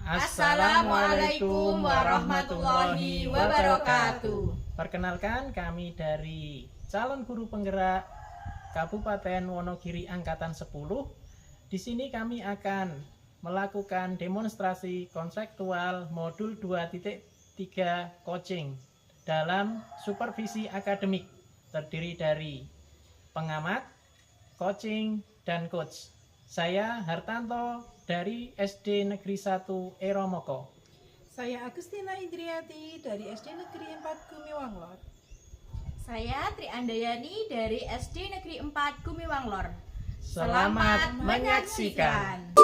Assalamualaikum warahmatullahi wabarakatuh. Perkenalkan, kami dari calon guru penggerak Kabupaten Wonogiri Angkatan 10. Di sini kami akan melakukan demonstrasi konseptual modul 2.3 coaching dalam supervisi akademik, terdiri dari pengamat, coaching, dan coach. Saya Hartanto dari SD Negeri 1 Eromoko. Saya Agustina Indriati dari SD Negeri 4 Gumiwang Lor. Saya Tri Andayani dari SD Negeri 4 Gumiwang Lor. Selamat menyaksikan.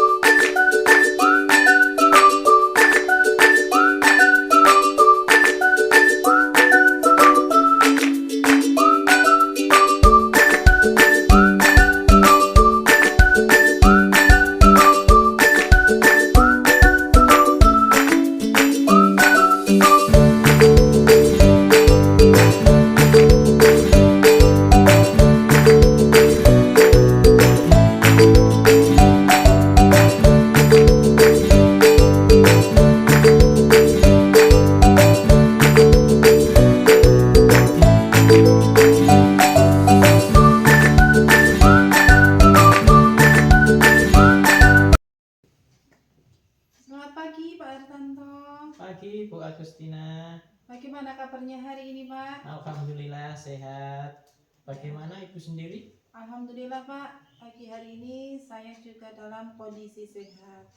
Selamat pagi Pak Hartanto. Pagi Bu Agustina. Bagaimana kabarnya hari ini Pak? Alhamdulillah sehat. Bagaimana Ibu sendiri? Alhamdulillah Pak, pagi hari ini saya juga dalam kondisi sehat.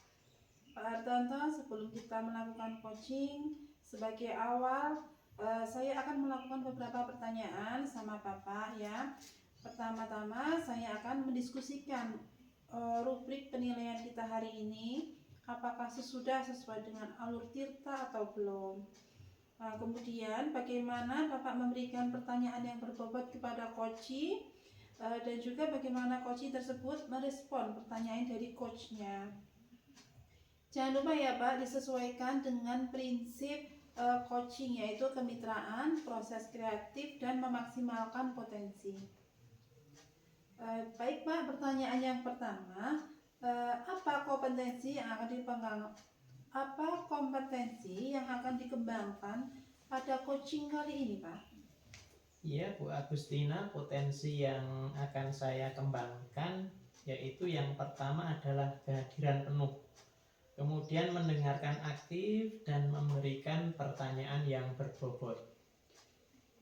Pak Hartanto, sebelum kita melakukan coaching, sebagai awal saya akan melakukan beberapa pertanyaan sama Bapak ya. Pertama-tama saya akan mendiskusikan rubrik penilaian kita hari ini, apakah sudah sesuai dengan alur tirta atau belum. Nah, kemudian bagaimana Bapak memberikan pertanyaan yang berbobot kepada coach dan juga bagaimana coach tersebut merespon pertanyaan dari coachnya. Jangan lupa ya Pak, disesuaikan dengan prinsip coaching, yaitu kemitraan, proses kreatif, dan memaksimalkan potensi. Baik Pak, pertanyaan yang pertama, apa kompetensi yang akan dikembangkan pada coaching kali ini Pak? Iya Bu Agustina, potensi yang akan saya kembangkan yaitu yang pertama adalah kehadiran penuh, kemudian mendengarkan aktif dan memberikan pertanyaan yang berbobot.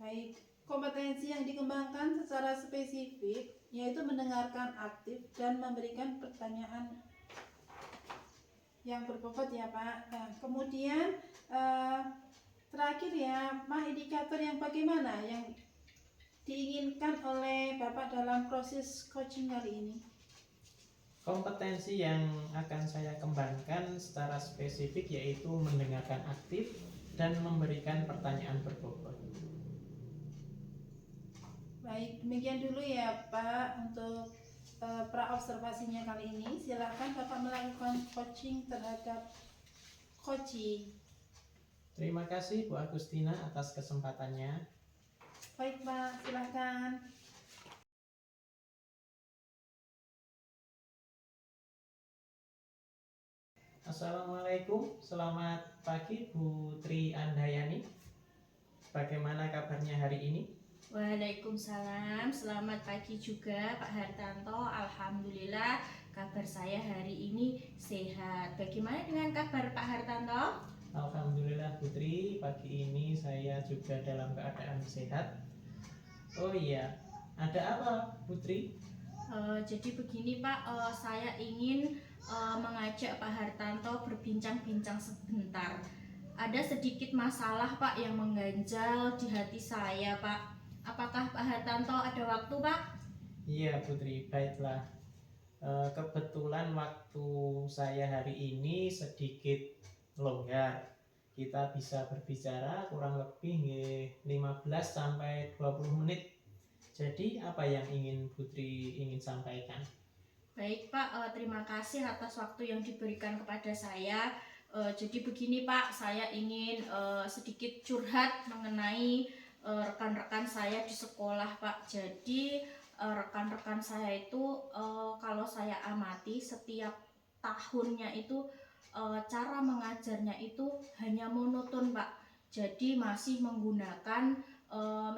Baik, kompetensi yang dikembangkan secara spesifik yaitu mendengarkan aktif dan memberikan pertanyaan yang berbobot ya Pak. Nah, kemudian terakhir ya Pak, indikator yang bagaimana yang diinginkan oleh Bapak dalam proses coaching kali ini? Kompetensi yang akan saya kembangkan secara spesifik yaitu mendengarkan aktif dan memberikan pertanyaan berbobot. Baik, demikian dulu ya Pak untuk pra-observasinya kali ini. Silakan Bapak melakukan coaching terhadap coaching. Terima kasih Bu Agustina atas kesempatannya. Baik Pak, silakan. Assalamualaikum, selamat pagi Bu Tri Andayani. Bagaimana kabarnya hari ini? Waalaikumsalam, selamat pagi juga Pak Hartanto. Alhamdulillah kabar saya hari ini sehat. Bagaimana dengan kabar Pak Hartanto? Alhamdulillah Putri, pagi ini saya juga dalam keadaan sehat. Oh iya, ada apa Putri? Jadi begini Pak, saya ingin mengajak Pak Hartanto berbincang-bincang sebentar. Ada sedikit masalah Pak yang mengganjal di hati saya Pak. Apakah Pak Hartanto ada waktu Pak? Iya Putri, baiklah. Kebetulan waktu saya hari ini sedikit longgar. Kita bisa berbicara kurang lebih 15 sampai 20 menit. Jadi apa yang Putri ingin sampaikan? Baik Pak, terima kasih atas waktu yang diberikan kepada saya. Jadi begini Pak, saya ingin sedikit curhat mengenai rekan-rekan saya di sekolah Pak. Jadi rekan-rekan saya itu kalau saya amati setiap tahunnya itu cara mengajarnya itu hanya monoton Pak. Jadi masih menggunakan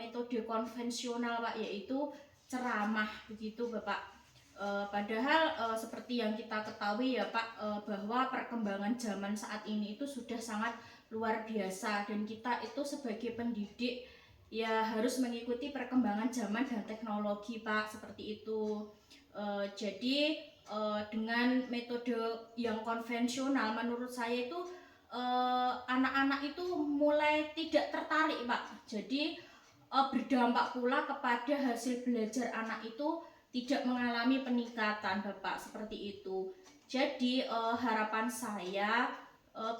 metode konvensional Pak, yaitu ceramah begitu Bapak. Padahal seperti yang kita ketahui ya Pak, bahwa perkembangan zaman saat ini itu sudah sangat luar biasa, dan kita itu sebagai pendidik ya harus mengikuti perkembangan zaman dan teknologi Pak, seperti itu. Jadi dengan metode yang konvensional menurut saya itu anak-anak itu mulai tidak tertarik Pak. Jadi berdampak pula kepada hasil belajar anak itu tidak mengalami peningkatan Bapak, seperti itu. Jadi harapan saya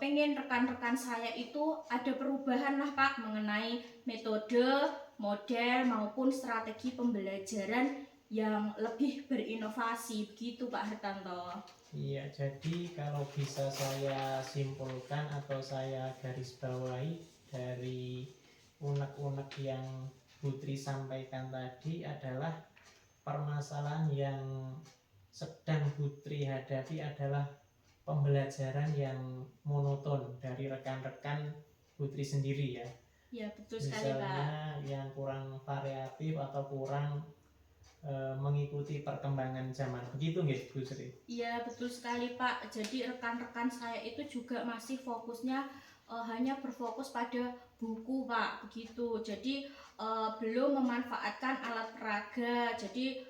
pengen rekan-rekan saya itu ada perubahan lah Pak mengenai metode, model maupun strategi pembelajaran yang lebih berinovasi begitu Pak Hartanto. Iya, jadi kalau bisa saya simpulkan atau saya garis bawahi dari unek-unek yang Putri sampaikan tadi adalah permasalahan yang sedang Putri hadapi adalah pembelajaran yang monoton dari rekan-rekan Putri sendiri ya. Ya betul sekali Pak. Misalnya yang kurang variatif atau kurang mengikuti perkembangan zaman. Begitu nggih Bu Sri? Iya betul sekali Pak. Jadi rekan-rekan saya itu juga masih fokusnya hanya berfokus pada buku Pak, begitu. Jadi belum memanfaatkan alat peraga. Jadi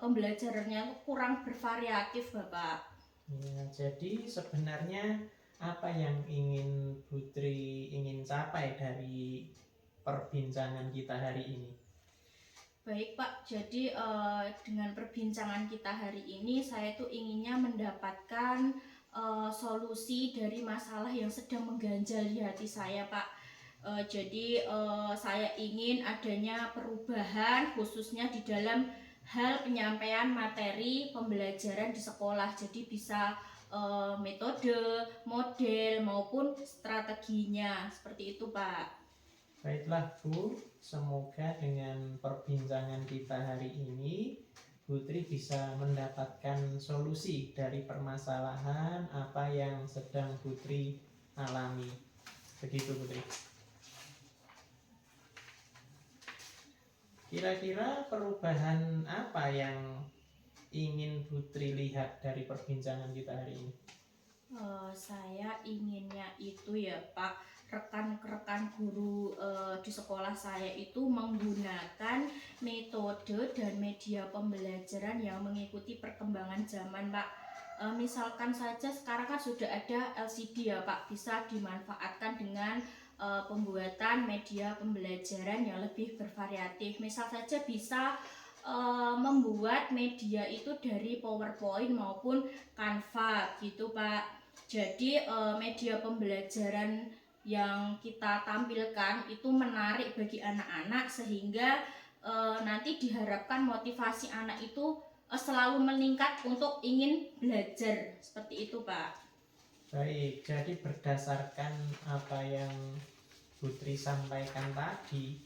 pembelajarannya kurang bervariatif Bapak. Ya, jadi sebenarnya apa yang ingin Putri ingin capai dari perbincangan kita hari ini? Baik Pak, jadi dengan perbincangan kita hari ini saya tuh inginnya mendapatkan solusi dari masalah yang sedang mengganjal di hati saya Pak. Jadi saya ingin adanya perubahan khususnya di dalam hal penyampaian materi pembelajaran di sekolah. Jadi bisa metode, model maupun strateginya, seperti itu Pak. Baiklah Bu, semoga dengan perbincangan kita hari ini Putri bisa mendapatkan solusi dari permasalahan apa yang sedang Putri alami. Begitu Putri. Kira-kira perubahan apa yang ingin Putri lihat dari perbincangan kita hari ini? Saya inginnya itu ya Pak, rekan-rekan guru di sekolah saya itu menggunakan metode dan media pembelajaran yang mengikuti perkembangan zaman Pak. Misalkan saja sekarang kan sudah ada LCD ya Pak, bisa dimanfaatkan dengan pembuatan media pembelajaran yang lebih bervariatif. Misal saja bisa membuat media itu dari PowerPoint maupun Canva gitu Pak. Jadi media pembelajaran yang kita tampilkan itu menarik bagi anak-anak sehingga nanti diharapkan motivasi anak itu selalu meningkat untuk ingin belajar, seperti itu Pak. Baik, jadi berdasarkan apa yang Putri sampaikan tadi,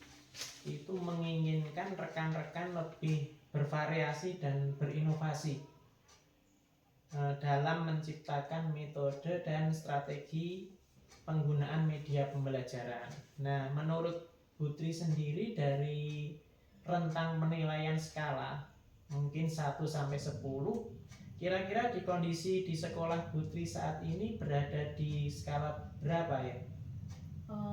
itu menginginkan rekan-rekan lebih bervariasi dan berinovasi dalam menciptakan metode dan strategi penggunaan media pembelajaran. Nah, menurut Putri sendiri dari rentang penilaian skala mungkin 1 sampai 10, kira-kira di kondisi di sekolah Putri saat ini berada di skala berapa ya?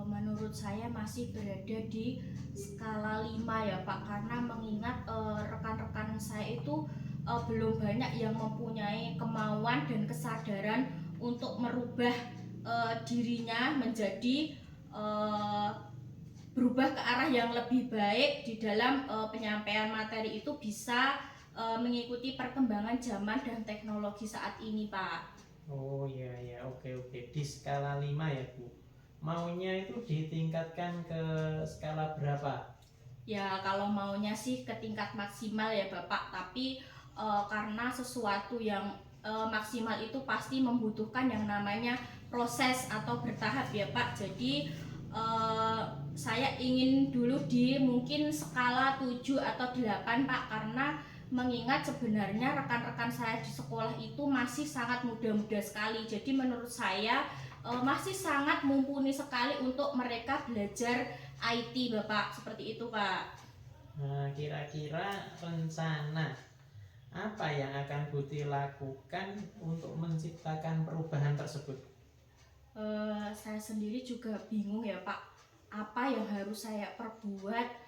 Menurut saya masih berada di skala 5 ya Pak, karena mengingat rekan-rekan saya itu belum banyak yang mempunyai kemauan dan kesadaran untuk merubah dirinya menjadi berubah ke arah yang lebih baik di dalam penyampaian materi itu bisa mengikuti perkembangan zaman dan teknologi saat ini Pak. Oh iya ya, oke. Di skala 5 ya Bu. Maunya itu ditingkatkan ke skala berapa? Ya kalau maunya sih ke tingkat maksimal ya Bapak, tapi karena sesuatu yang maksimal itu pasti membutuhkan yang namanya proses atau bertahap ya Pak. Jadi saya ingin dulu di mungkin skala 7 atau 8 Pak, karena mengingat sebenarnya rekan-rekan saya di sekolah itu masih sangat muda-muda sekali. Jadi menurut saya masih sangat mumpuni sekali untuk mereka belajar IT, Bapak. Seperti itu, Pak. Nah, kira-kira rencana apa yang akan Putri lakukan untuk menciptakan perubahan tersebut? Saya sendiri juga bingung ya, Pak. Apa yang harus saya perbuat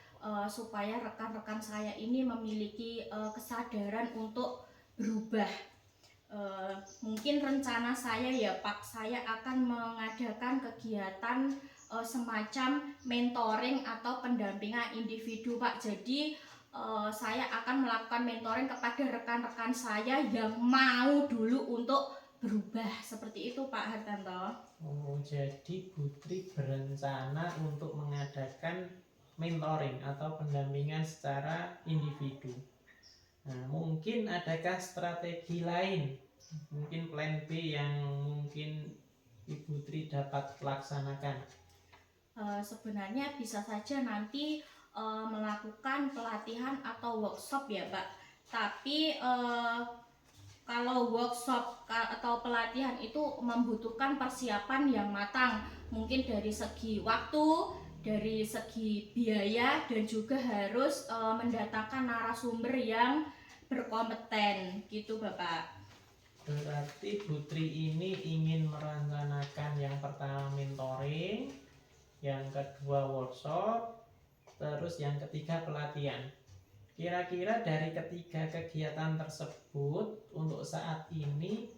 supaya rekan-rekan saya ini memiliki kesadaran untuk berubah. Mungkin rencana saya ya Pak, saya akan mengadakan kegiatan semacam mentoring atau pendampingan individu Pak. Jadi saya akan melakukan mentoring kepada rekan-rekan saya yang mau dulu untuk berubah. Seperti itu Pak Hartanto. Oh, jadi Putri berencana untuk mengadakan mentoring atau pendampingan secara individu. Nah, mungkin adakah strategi lain, mungkin plan B yang mungkin Ibu Tri dapat laksanakan? Sebenarnya bisa saja nanti melakukan pelatihan atau workshop ya Pak. Tapi kalau workshop atau pelatihan itu membutuhkan persiapan yang matang, mungkin dari segi waktu, dari segi biaya, dan juga harus mendatangkan narasumber yang berkompeten gitu Bapak. Berarti Putri ini ingin merencanakan yang pertama mentoring, yang kedua workshop, terus yang ketiga pelatihan. Kira-kira dari ketiga kegiatan tersebut untuk saat ini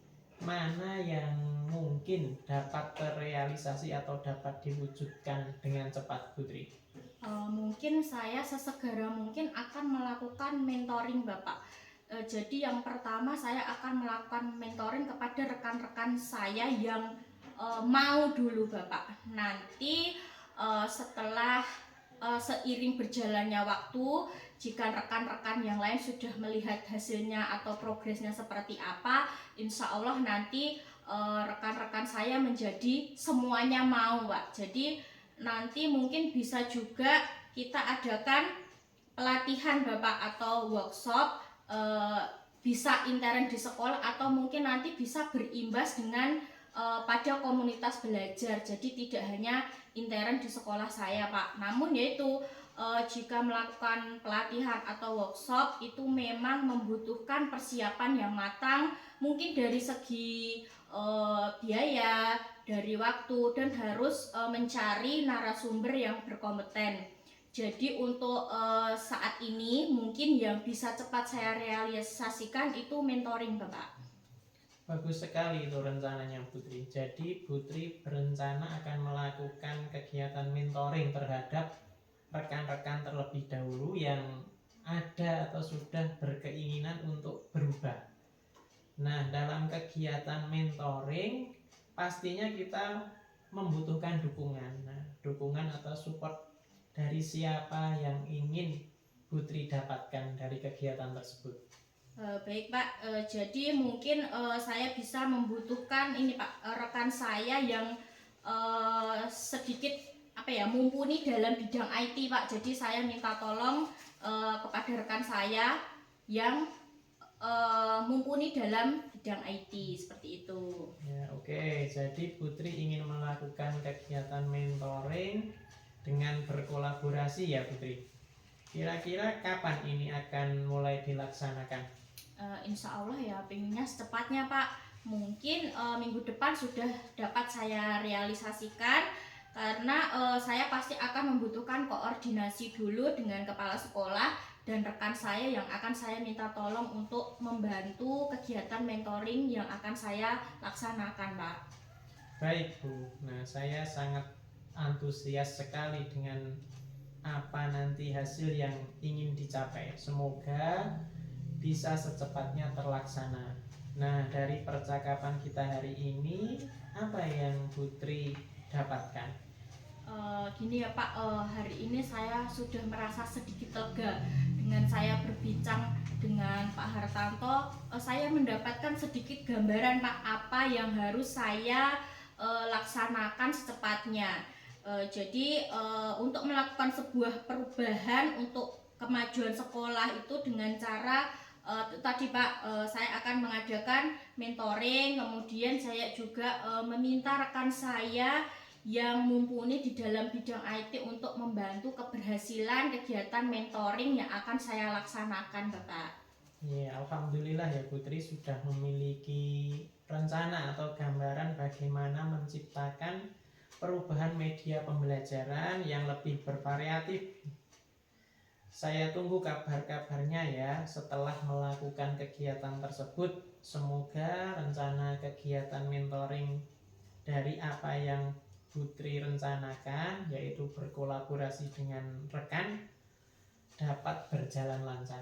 mana yang mungkin dapat terrealisasi atau dapat diwujudkan dengan cepat, Putri? Mungkin saya sesegera mungkin akan melakukan mentoring Bapak. Jadi yang pertama saya akan melakukan mentoring kepada rekan-rekan saya yang mau dulu Bapak. Nanti setelah seiring berjalannya waktu, jika rekan-rekan yang lain sudah melihat hasilnya atau progresnya seperti apa, insya Allah nanti rekan-rekan saya menjadi semuanya mau Pak. Jadi nanti mungkin bisa juga kita adakan pelatihan Bapak atau workshop, bisa intern di sekolah atau mungkin nanti bisa berimbas dengan pada komunitas belajar. Jadi tidak hanya intern di sekolah saya Pak, namun yaitu jika melakukan pelatihan atau workshop itu memang membutuhkan persiapan yang matang, mungkin dari segi biaya, dari waktu, dan harus mencari narasumber yang berkompeten. Jadi untuk saat ini mungkin yang bisa cepat saya realisasikan itu mentoring Bapak. Bagus sekali itu rencananya Putri. Jadi Putri berencana akan melakukan kegiatan mentoring terhadap rekan-rekan terlebih dahulu yang ada atau sudah berkeinginan untuk berubah. Nah, dalam kegiatan mentoring pastinya kita membutuhkan dukungan. Nah, dukungan atau support dari siapa yang ingin Putri dapatkan dari kegiatan tersebut? Baik Pak, jadi mungkin saya bisa membutuhkan ini Pak, rekan saya yang sedikit mumpuni dalam bidang IT Pak. Jadi saya minta tolong kepada rekan saya yang mumpuni dalam bidang IT seperti itu. Ya, oke. Jadi Putri ingin melakukan kegiatan mentoring dengan berkolaborasi ya Putri. Kira-kira kapan ini akan mulai dilaksanakan? Insya Allah ya pengennya secepatnya Pak. Mungkin minggu depan sudah dapat saya realisasikan, karena saya pasti akan membutuhkan koordinasi dulu dengan kepala sekolah dan rekan saya yang akan saya minta tolong untuk membantu kegiatan mentoring yang akan saya laksanakan Pak. Baik Bu, nah saya sangat antusias sekali dengan apa nanti hasil yang ingin dicapai. Semoga bisa secepatnya terlaksana. Nah, dari percakapan kita hari ini, apa yang Putri dapatkan? Gini ya Pak, hari ini saya sudah merasa sedikit lega dengan saya berbincang dengan Pak Hartanto. Saya mendapatkan sedikit gambaran Pak apa yang harus saya laksanakan secepatnya. Jadi untuk melakukan sebuah perubahan untuk kemajuan sekolah itu dengan cara tadi Pak, saya akan mengadakan mentoring, kemudian saya juga meminta rekan saya yang mumpuni di dalam bidang IT untuk membantu keberhasilan kegiatan mentoring yang akan saya laksanakan Bapak. Ya, alhamdulillah ya Putri sudah memiliki rencana atau gambaran bagaimana menciptakan perubahan media pembelajaran yang lebih bervariatif. Saya tunggu kabar-kabarnya ya setelah melakukan kegiatan tersebut. Semoga rencana kegiatan mentoring dari apa yang Putri rencanakan, yaitu berkolaborasi dengan rekan, dapat berjalan lancar.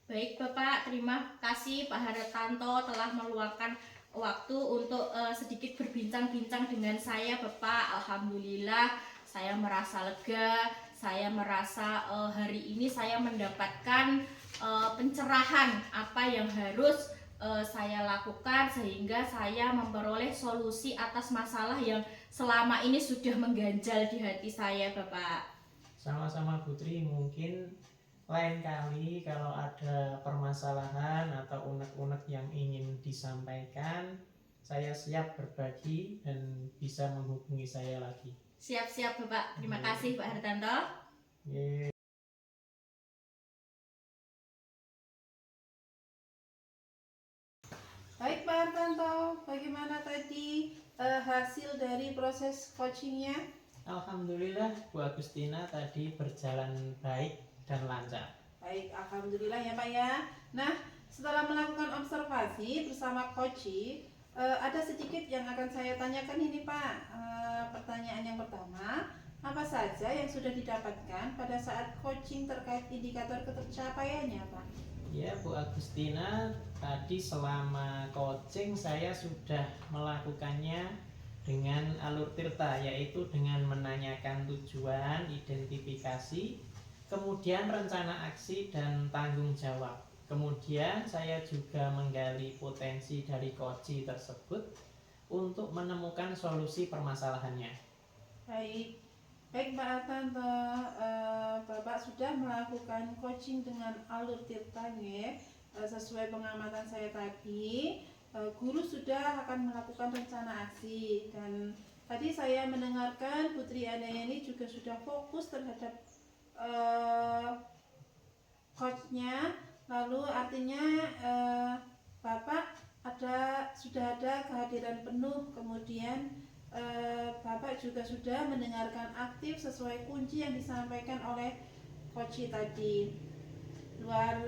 Baik Bapak, terima kasih Pak Hartanto telah meluangkan waktu untuk sedikit berbincang-bincang dengan saya Bapak. Alhamdulillah saya merasa lega, saya merasa hari ini saya mendapatkan pencerahan apa yang harus saya lakukan sehingga saya memperoleh solusi atas masalah yang selama ini sudah mengganjal di hati saya Bapak. Sama-sama Putri, mungkin lain kali kalau ada permasalahan atau unek-unek yang ingin disampaikan, saya siap berbagi dan bisa menghubungi saya lagi. Siap-siap Bapak, terima kasih Pak Hartanto. Yeay. Baik Pak Hartanto, bagaimana tadi hasil dari proses coachingnya? Alhamdulillah Bu Agustina tadi berjalan baik dan lancar. Baik, alhamdulillah ya Pak ya. Nah, setelah melakukan observasi bersama coaching, ada sedikit yang akan saya tanyakan ini Pak. Pertanyaan yang pertama, apa saja yang sudah didapatkan pada saat coaching terkait indikator ketercapaiannya Pak? Ya Bu Agustina, tadi selama coaching saya sudah melakukannya dengan alur tirta, yaitu dengan menanyakan tujuan, identifikasi, kemudian rencana aksi dan tanggung jawab. Kemudian saya juga menggali potensi dari coaching tersebut untuk menemukan solusi permasalahannya. Baik, baik Pak Hartanto, Bapak sudah melakukan coaching dengan alur tirtanya sesuai pengamatan saya tadi. Guru sudah akan melakukan rencana aksi dan tadi saya mendengarkan Putri Andayani juga sudah fokus terhadap coachnya, lalu artinya Bapak sudah ada kehadiran penuh, kemudian Bapak juga sudah mendengarkan aktif sesuai kunci yang disampaikan oleh coach tadi. Luar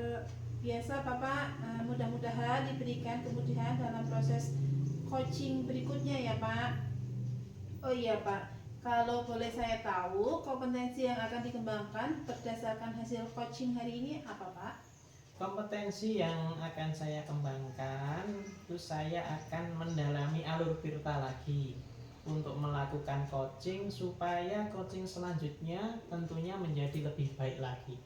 biasa Bapak, mudah-mudahan diberikan kemudahan dalam proses coaching berikutnya ya Pak. Oh iya Pak, kalau boleh saya tahu kompetensi yang akan dikembangkan berdasarkan hasil coaching hari ini apa Pak? Kompetensi yang akan saya kembangkan itu saya akan mendalami alur tirta lagi untuk melakukan coaching supaya coaching selanjutnya tentunya menjadi lebih baik lagi.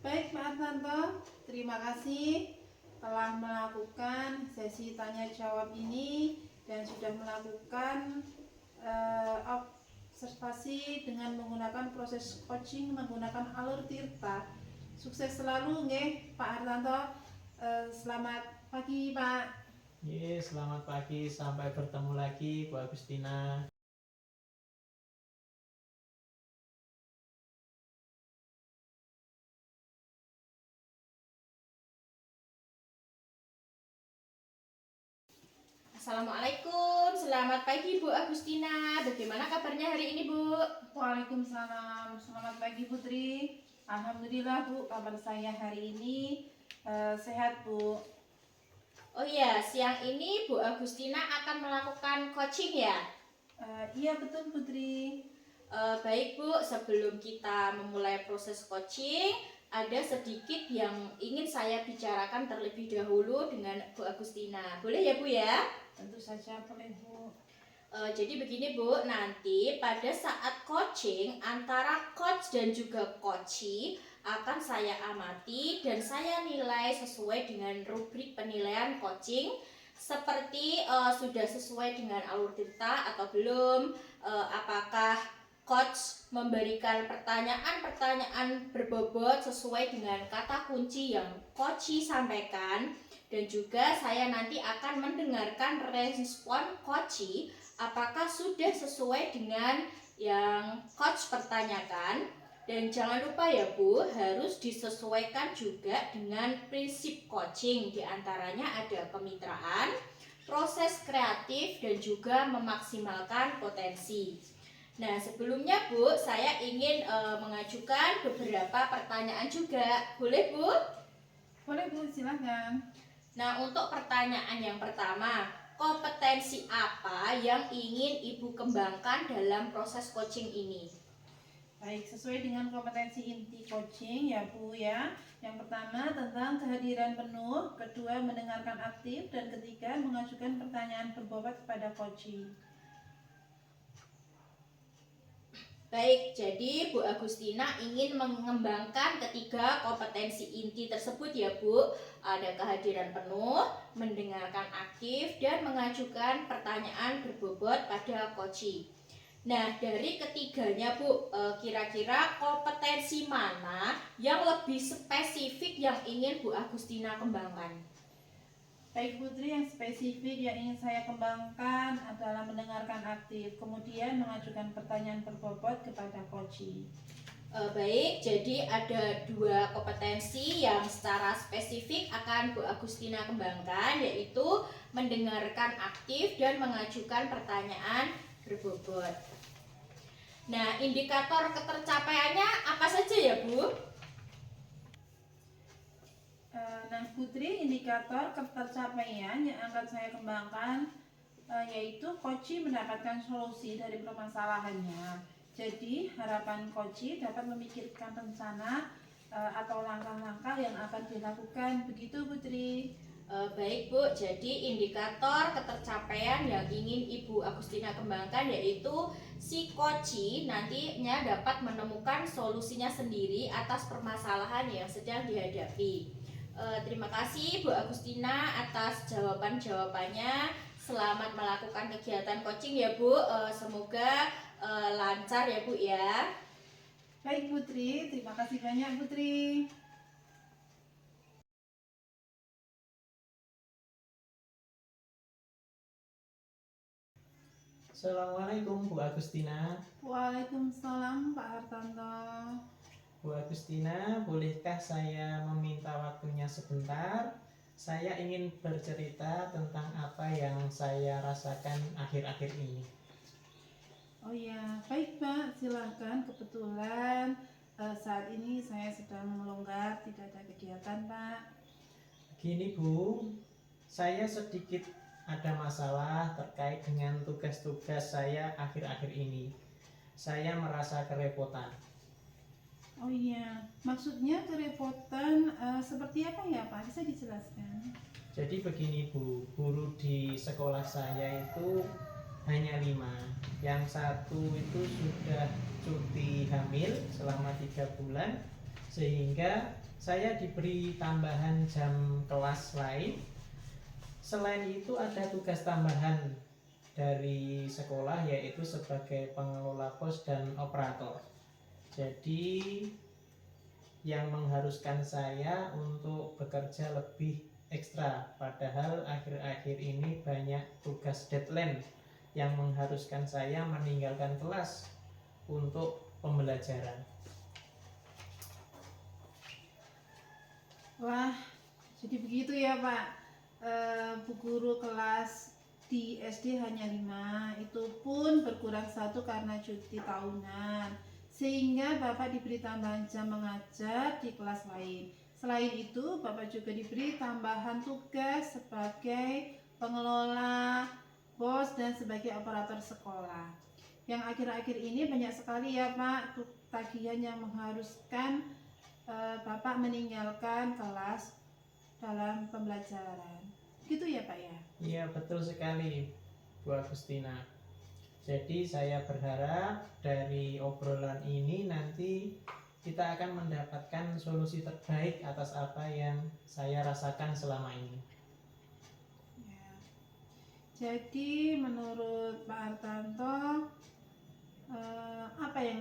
Baik Pak Hartanto, terima kasih telah melakukan sesi tanya jawab ini dan sudah melakukan observasi dengan menggunakan proses coaching menggunakan alur tirta. Sukses selalu nggih Pak Hartanto. Selamat pagi Pak. Selamat pagi, sampai bertemu lagi Bu Agustina. Assalamualaikum, selamat pagi Bu Agustina. Bagaimana kabarnya hari ini Bu? Waalaikumsalam, selamat pagi Putri. Alhamdulillah Bu, kabar saya hari ini sehat Bu. Oh iya, siang ini Bu Agustina akan melakukan coaching ya? Iya betul Putri. Baik Bu, sebelum kita memulai proses coaching, ada sedikit yang ingin saya bicarakan terlebih dahulu dengan Bu Agustina. Boleh ya Bu ya? Tentu saja boleh Bu. Jadi begini Bu, nanti pada saat coaching antara coach dan juga coachee akan saya amati dan saya nilai sesuai dengan rubrik penilaian coaching seperti sudah sesuai dengan alur tirta atau belum, apakah Coach memberikan pertanyaan-pertanyaan berbobot sesuai dengan kata kunci yang Coach sampaikan, dan juga saya nanti akan mendengarkan respon Coach apakah sudah sesuai dengan yang Coach pertanyakan. Dan jangan lupa ya Bu, harus disesuaikan juga dengan prinsip coaching. Di antaranya ada kemitraan, proses kreatif, dan juga memaksimalkan potensi. Nah, sebelumnya Bu, saya ingin mengajukan beberapa pertanyaan juga. Boleh Bu? Boleh Bu, silakan. Nah, untuk pertanyaan yang pertama, kompetensi apa yang ingin Ibu kembangkan dalam proses coaching ini? Baik, sesuai dengan kompetensi inti coaching ya Bu ya. Yang pertama tentang kehadiran penuh, kedua mendengarkan aktif, dan ketiga mengajukan pertanyaan berbobot kepada coaching. Baik, jadi Bu Agustina ingin mengembangkan ketiga kompetensi inti tersebut ya Bu. Ada kehadiran penuh, mendengarkan aktif, dan mengajukan pertanyaan berbobot pada coaching. Nah, dari ketiganya Bu, kira-kira kompetensi mana yang lebih spesifik yang ingin Bu Agustina kembangkan? Baik Putri, yang spesifik yang ingin saya kembangkan adalah mendengarkan aktif, kemudian mengajukan pertanyaan berbobot kepada coaching. Baik, jadi ada dua kompetensi yang secara spesifik akan Bu Agustina kembangkan, yaitu mendengarkan aktif dan mengajukan pertanyaan berbobot. Nah, indikator ketercapaiannya apa saja ya Bu? Nah Putri, indikator ketercapaian yang akan saya kembangkan yaitu coaching mendapatkan solusi dari permasalahannya. Jadi harapan coaching dapat memikirkan rencana atau langkah-langkah yang akan dilakukan. Begitu Putri. Baik Bu, jadi indikator ketercapaian yang ingin Ibu Agustina kembangkan yaitu si coach nantinya dapat menemukan solusinya sendiri atas permasalahan yang sedang dihadapi. Terima kasih Bu Agustina atas jawaban-jawabannya. Selamat melakukan kegiatan coaching ya Bu. Semoga lancar ya Bu ya. Baik Putri, terima kasih banyak Putri. Assalamualaikum Bu Agustina. Waalaikumsalam Pak Hartanto. Bu Agustina, bolehkah saya meminta waktunya sebentar? Saya ingin bercerita tentang apa yang saya rasakan akhir-akhir ini. Oh ya, baik Pak, silahkan. Kebetulan saat ini saya sedang melonggar, tidak ada kegiatan Pak. Gini Bu, saya sedikit ada masalah terkait dengan tugas-tugas saya akhir-akhir ini. Saya merasa kerepotan. Oh iya, maksudnya kerepotan seperti apa ya Pak? Bisa dijelaskan? Jadi begini Bu, guru di sekolah saya itu hanya 5. Yang satu itu sudah cuti hamil selama 3 bulan, sehingga saya diberi tambahan jam kelas lain. Selain itu ada tugas tambahan dari sekolah, yaitu sebagai pengelola pos dan operator. Jadi yang mengharuskan saya untuk bekerja lebih ekstra, padahal akhir-akhir ini banyak tugas deadline yang mengharuskan saya meninggalkan kelas untuk pembelajaran. Wah, jadi begitu ya Pak. Bu guru kelas di SD hanya 5, itu pun berkurang 1 karena cuti tahunan. Sehingga Bapak diberi tambahan jam mengajar di kelas lain. Selain itu, Bapak juga diberi tambahan tugas sebagai pengelola bos dan sebagai operator sekolah. Yang akhir-akhir ini banyak sekali ya Pak tagihan yang mengharuskan Bapak meninggalkan kelas dalam pembelajaran. Gitu ya Pak ya? Iya, betul sekali Bu Agustina. Jadi saya berharap dari obrolan ini nanti kita akan mendapatkan solusi terbaik atas apa yang saya rasakan selama ini. Ya. Jadi menurut Pak Hartanto apa yang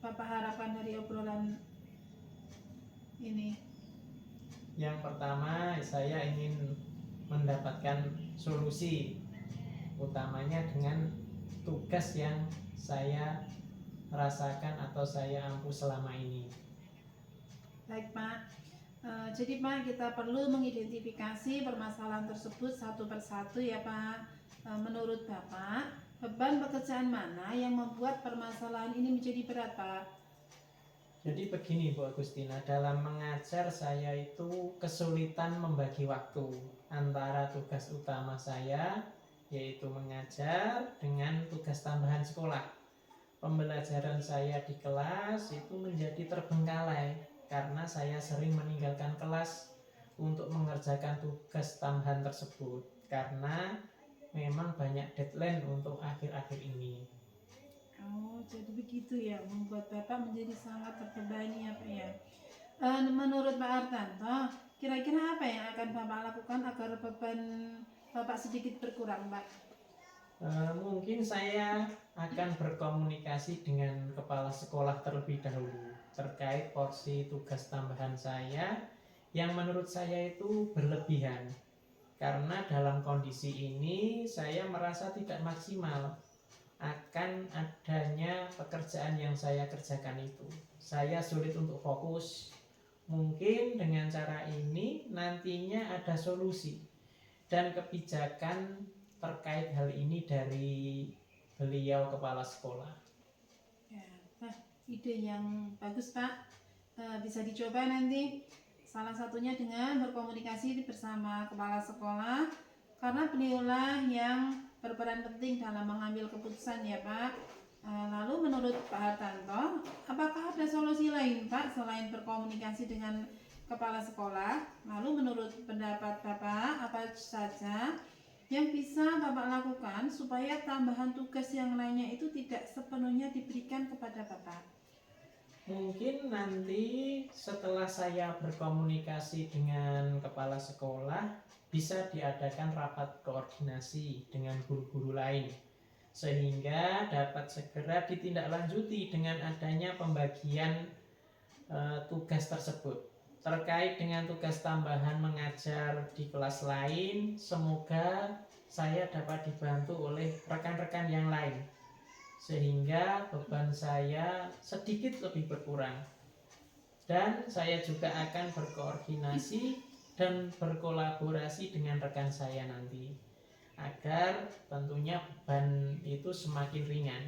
Bapak harapkan dari obrolan ini? Yang pertama, saya ingin mendapatkan solusi, utamanya dengan tugas yang saya rasakan atau saya ampu selama ini. Baik Pak. Jadi Pak, kita perlu mengidentifikasi permasalahan tersebut satu persatu ya Pak. Menurut Bapak, beban pekerjaan mana yang membuat permasalahan ini menjadi berat Pak? Jadi begini Bu Agustina, dalam mengajar saya itu kesulitan membagi waktu antara tugas utama saya yaitu mengajar dengan tugas tambahan sekolah. Pembelajaran saya di kelas itu menjadi terbengkalai karena saya sering meninggalkan kelas untuk mengerjakan tugas tambahan tersebut karena memang banyak deadline untuk akhir-akhir ini. Oh, jadi begitu ya, membuat Bapak menjadi sangat terbebani ya Pak ya. Menurut Pak Artanto, kira-kira apa yang akan Bapak lakukan agar beban Bapak sedikit berkurang Pak? Mungkin saya akan berkomunikasi dengan kepala sekolah terlebih dahulu terkait porsi tugas tambahan saya yang menurut saya itu berlebihan. Karena dalam kondisi ini saya merasa tidak maksimal akan adanya pekerjaan yang saya kerjakan itu. Saya sulit untuk fokus. Mungkin dengan cara ini nantinya ada solusi dan kebijakan terkait hal ini dari beliau kepala sekolah. Ya, nah, ide yang bagus Pak. Bisa dicoba nanti. Salah satunya dengan berkomunikasi bersama kepala sekolah, karena beliaulah yang berperan penting dalam mengambil keputusan ya Pak. Lalu menurut Pak Hartanto, apakah ada solusi lain Pak selain berkomunikasi dengan kepala sekolah? Lalu menurut pendapat Bapak, apa saja yang bisa Bapak lakukan supaya tambahan tugas yang lainnya itu tidak sepenuhnya diberikan kepada Bapak? Mungkin nanti setelah saya berkomunikasi dengan kepala sekolah bisa diadakan rapat koordinasi dengan guru-guru lain sehingga dapat segera ditindaklanjuti dengan adanya pembagian tugas tersebut. Terkait dengan tugas tambahan mengajar di kelas lain, semoga saya dapat dibantu oleh rekan-rekan yang lain sehingga beban saya sedikit lebih berkurang. Dan saya juga akan berkoordinasi dan berkolaborasi dengan rekan saya nanti agar tentunya beban itu semakin ringan.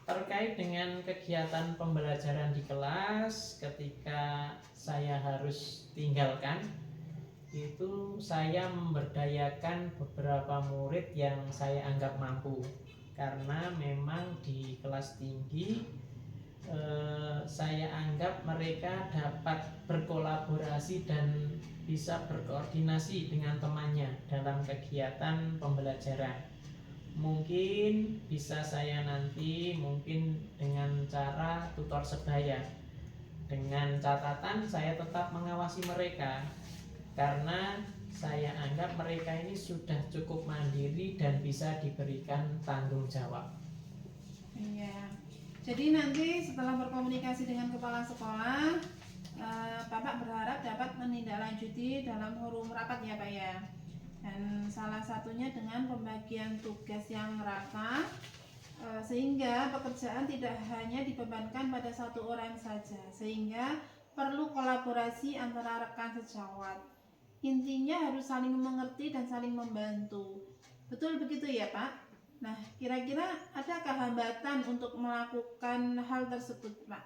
Terkait dengan kegiatan pembelajaran di kelas ketika saya harus tinggalkan, itu saya memberdayakan beberapa murid yang saya anggap mampu karena memang di kelas tinggi saya anggap mereka dapat berkolaborasi dan bisa berkoordinasi dengan temannya dalam kegiatan pembelajaran. Mungkin bisa saya nanti dengan cara tutor sebaya, dengan catatan saya tetap mengawasi mereka karena saya anggap mereka ini sudah cukup mandiri dan bisa diberikan tanggung jawab. Iya. Jadi nanti setelah berkomunikasi dengan kepala sekolah, Bapak berharap dapat menindaklanjuti dalam forum rapat ya Pak ya. Dan salah satunya dengan pembagian tugas yang rata, sehingga pekerjaan tidak hanya dibebankan pada satu orang saja, sehingga perlu kolaborasi antara rekan sejawat. Intinya harus saling mengerti dan saling membantu. Betul begitu ya Pak? Nah, kira-kira adakah hambatan untuk melakukan hal tersebut Pak?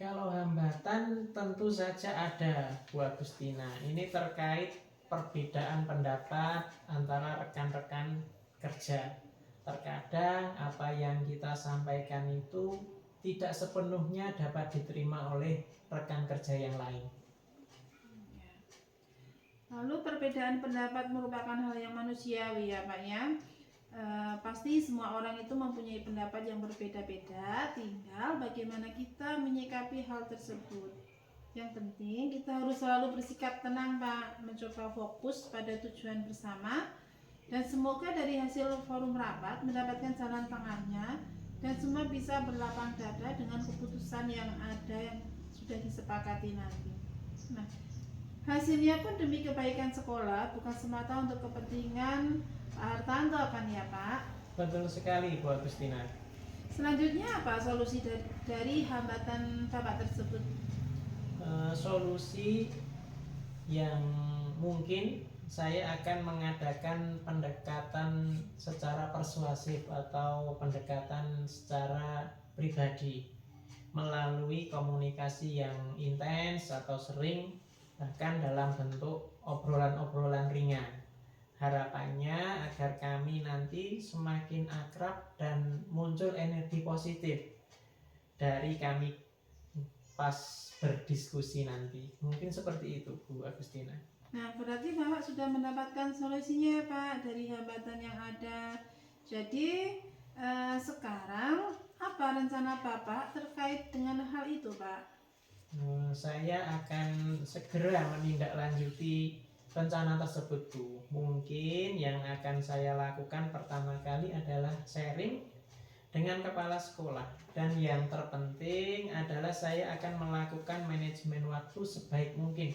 Kalau hambatan tentu saja ada Bu Agustina. Ini terkait perbedaan pendapat antara rekan-rekan kerja. Terkadang apa yang kita sampaikan itu tidak sepenuhnya dapat diterima oleh rekan kerja yang lain. Lalu perbedaan pendapat merupakan hal yang manusiawi ya Pak ya. Pasti semua orang itu mempunyai pendapat yang berbeda-beda, tinggal bagaimana kita menyikapi hal tersebut. Yang penting kita harus selalu bersikap tenang Pak, mencoba fokus pada tujuan bersama, dan semoga dari hasil forum rapat mendapatkan jalan tengahnya dan semua bisa berlapang dada dengan keputusan yang ada yang sudah disepakati nanti. Nah, hasilnya pun demi kebaikan sekolah, bukan semata untuk kepentingan Pak Hartanto kan ya Pak? Betul sekali Bu Agustina. Selanjutnya apa solusi dari hambatan Bapak tersebut? Solusi yang mungkin saya akan mengadakan pendekatan secara persuasif atau pendekatan secara pribadi melalui komunikasi yang intens atau sering, bahkan dalam bentuk obrolan-obrolan ringan. Harapannya agar kami nanti semakin akrab dan muncul energi positif dari kami pas berdiskusi nanti. Mungkin seperti itu Bu Agustina. Nah, berarti Bapak sudah mendapatkan solusinya ya Pak dari hambatan yang ada. Jadi sekarang apa rencana Bapak terkait dengan hal itu Pak? Saya akan segera menindaklanjuti rencana tersebut Bu. Mungkin yang akan saya lakukan pertama kali adalah sharing dengan kepala sekolah, dan yang terpenting adalah saya akan melakukan manajemen waktu sebaik mungkin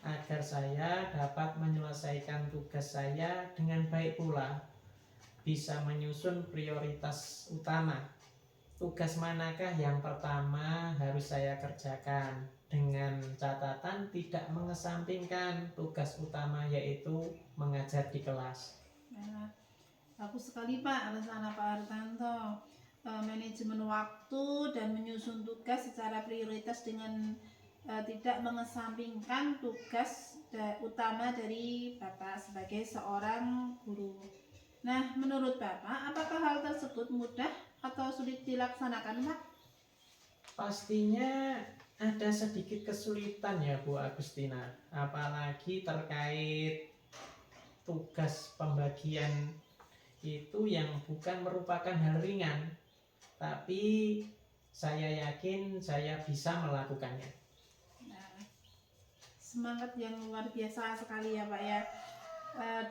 agar saya dapat menyelesaikan tugas saya dengan baik pula, bisa menyusun prioritas utama. Tugas manakah yang pertama harus saya kerjakan, dengan catatan tidak mengesampingkan tugas utama yaitu mengajar di kelas. Nah, bagus sekali Pak rencana Pak Hartanto. Manajemen waktu dan menyusun tugas secara prioritas dengan tidak mengesampingkan tugas utama dari Bapak sebagai seorang guru. Nah, menurut Bapak, apakah hal tersebut mudah atau sulit dilaksanakan, Pak? Pastinya ada sedikit kesulitan ya Bu Agustina, apalagi terkait tugas pembagian itu yang bukan merupakan hal ringan, tapi saya yakin saya bisa melakukannya. Nah, semangat yang luar biasa sekali ya Pak ya,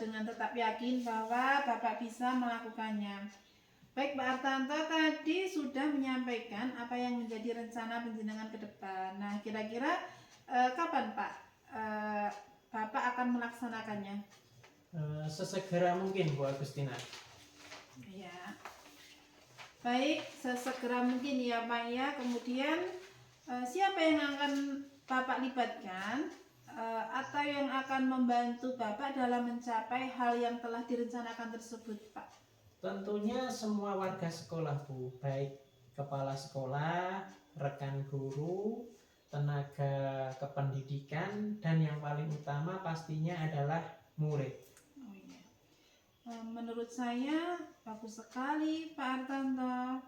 dengan tetap yakin bahwa Bapak bisa melakukannya. Baik Pak Hartanto tadi sudah menyampaikan apa yang menjadi rencana penjenengan ke depan. Nah, kira-kira kapan Pak Bapak akan melaksanakannya? Sesegera mungkin Bu Agustina. Ya, baik, sesegera mungkin ya Pak ya. Kemudian siapa yang akan Bapak libatkan atau yang akan membantu Bapak dalam mencapai hal yang telah direncanakan tersebut Pak? Tentunya semua warga sekolah Bu, baik kepala sekolah, rekan guru, tenaga kependidikan, dan yang paling utama pastinya adalah murid. Oh iya. Menurut saya bagus sekali Pak Hartanto.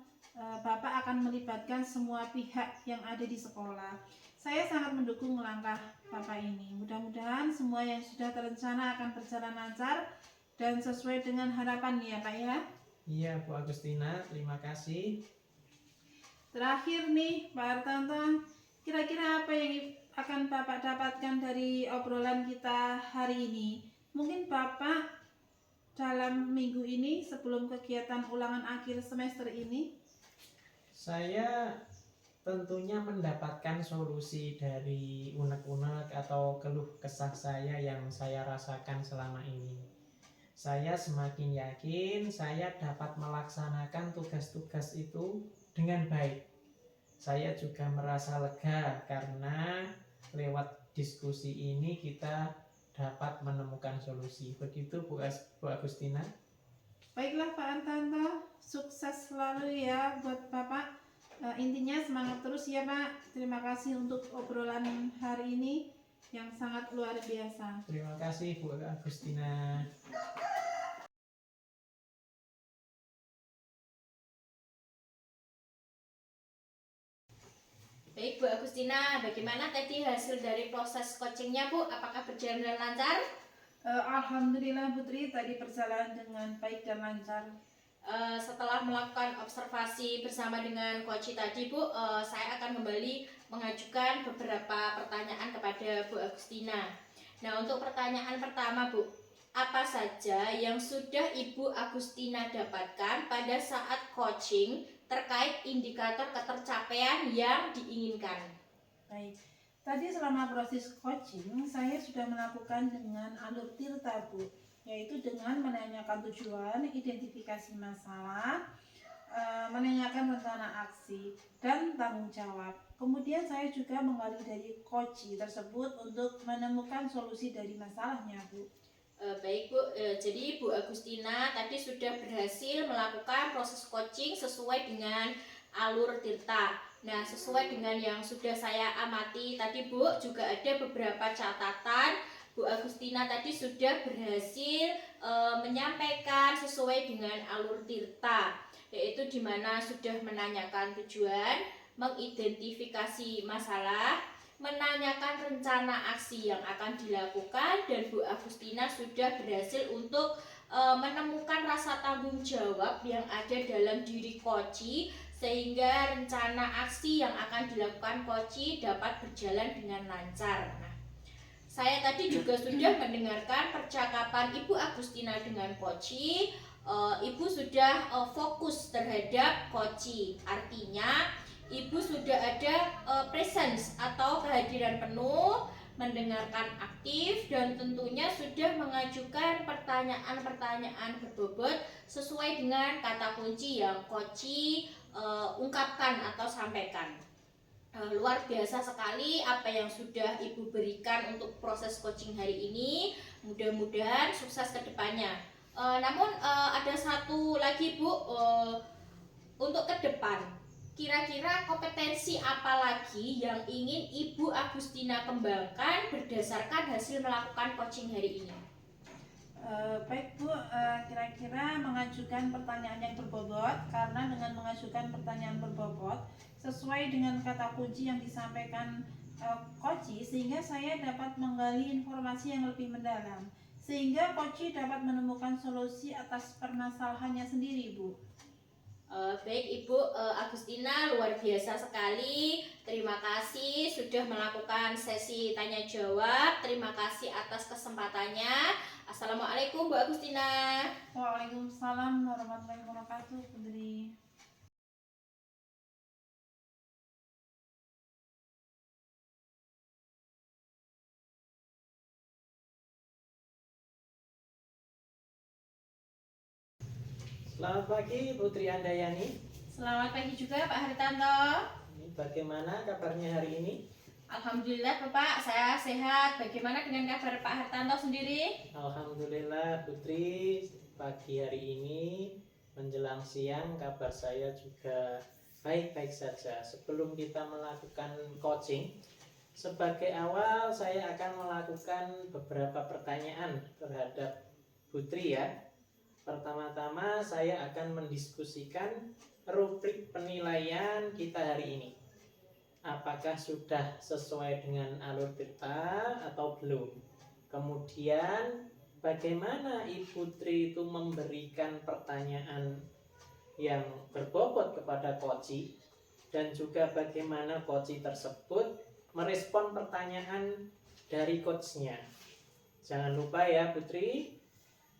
Bapak akan melibatkan semua pihak yang ada di sekolah. Saya sangat mendukung langkah Bapak ini. Mudah-mudahan semua yang sudah terencana akan berjalan lancar dan sesuai dengan harapan ya Pak ya. Iya Bu Agustina, terima kasih. Terakhir nih Pak Hartanto, kira-kira apa yang akan Bapak dapatkan dari obrolan kita hari ini? Mungkin Bapak dalam minggu ini sebelum kegiatan ulangan akhir semester ini? Saya tentunya mendapatkan solusi dari unek-unek atau keluh kesah saya yang saya rasakan selama ini. Saya semakin yakin saya dapat melaksanakan tugas-tugas itu dengan baik. Saya juga merasa lega karena lewat diskusi ini kita dapat menemukan solusi. Begitu Bu Agustina. Baiklah Pak Hartanto, sukses selalu ya buat Bapak. Intinya semangat terus ya Pak. Terima kasih untuk obrolan hari ini yang sangat luar biasa. Terima kasih Bu Agustina. Baik Bu Agustina, bagaimana tadi hasil dari proses coachingnya Bu? Apakah berjalan dengan lancar? Alhamdulillah Putri, tadi berjalan dengan baik dan lancar. Setelah melakukan observasi bersama dengan Coach tadi Bu, saya akan kembali mengajukan beberapa pertanyaan kepada Bu Agustina. Nah, untuk pertanyaan pertama Bu, apa saja yang sudah Ibu Agustina dapatkan pada saat coaching terkait indikator ketercapaian yang diinginkan. Baik, tadi selama proses coaching saya sudah melakukan dengan alur tirta Bu, yaitu dengan menanyakan tujuan, identifikasi masalah, menanyakan rencana aksi, dan tanggung jawab. Kemudian saya juga menggali dari coach tersebut untuk menemukan solusi dari masalahnya Bu. Baik Bu, jadi Bu Agustina tadi sudah berhasil melakukan proses coaching sesuai dengan alur tirta. Nah, sesuai dengan yang sudah saya amati tadi Bu, juga ada beberapa catatan. Bu Agustina tadi sudah berhasil menyampaikan sesuai dengan alur tirta, yaitu di mana sudah menanyakan tujuan, mengidentifikasi masalah, menanyakan rencana aksi yang akan dilakukan, dan Bu Agustina sudah berhasil untuk menemukan rasa tanggung jawab yang ada dalam diri koci sehingga rencana aksi yang akan dilakukan koci dapat berjalan dengan lancar. Nah, saya tadi juga sudah mendengarkan percakapan Ibu Agustina dengan koci. Ibu sudah fokus terhadap koci, artinya Ibu sudah ada presence atau kehadiran penuh, mendengarkan aktif, dan tentunya sudah mengajukan pertanyaan-pertanyaan berbobot sesuai dengan kata kunci yang koci ungkapkan atau sampaikan. Luar biasa sekali apa yang sudah Ibu berikan untuk proses coaching hari ini. Mudah-mudahan sukses ke depannya. Namun ada satu lagi Bu, untuk ke depan, kira-kira kompetensi apa lagi yang ingin Ibu Agustina kembangkan berdasarkan hasil melakukan coaching hari ini? Baik Bu, kira-kira mengajukan pertanyaan yang berbobot, karena dengan mengajukan pertanyaan berbobot sesuai dengan kata kunci yang disampaikan koci, sehingga saya dapat menggali informasi yang lebih mendalam, sehingga koci dapat menemukan solusi atas permasalahannya sendiri Bu. Baik Ibu Agustina, luar biasa sekali. Terima kasih sudah melakukan sesi tanya jawab. Terima kasih atas kesempatannya. Assalamualaikum Bu Agustina. Waalaikumsalam warahmatullahi wabarakatuh Putri. Selamat pagi Putri Andayani. Selamat pagi juga Pak Hartanto. Bagaimana kabarnya hari ini? Alhamdulillah Bapak, saya sehat. Bagaimana dengan kabar Pak Hartanto sendiri? Alhamdulillah Putri, pagi hari ini menjelang siang kabar saya juga baik-baik saja. Sebelum kita melakukan coaching, sebagai awal saya akan melakukan beberapa pertanyaan terhadap Putri ya. Pertama-tama saya akan mendiskusikan rubrik penilaian kita hari ini. Apakah sudah sesuai dengan alur tirta atau belum? Kemudian bagaimana Ibu Tri itu memberikan pertanyaan yang berbobot kepada koci, dan juga bagaimana koci tersebut merespon pertanyaan dari coachnya. Jangan lupa ya Putri,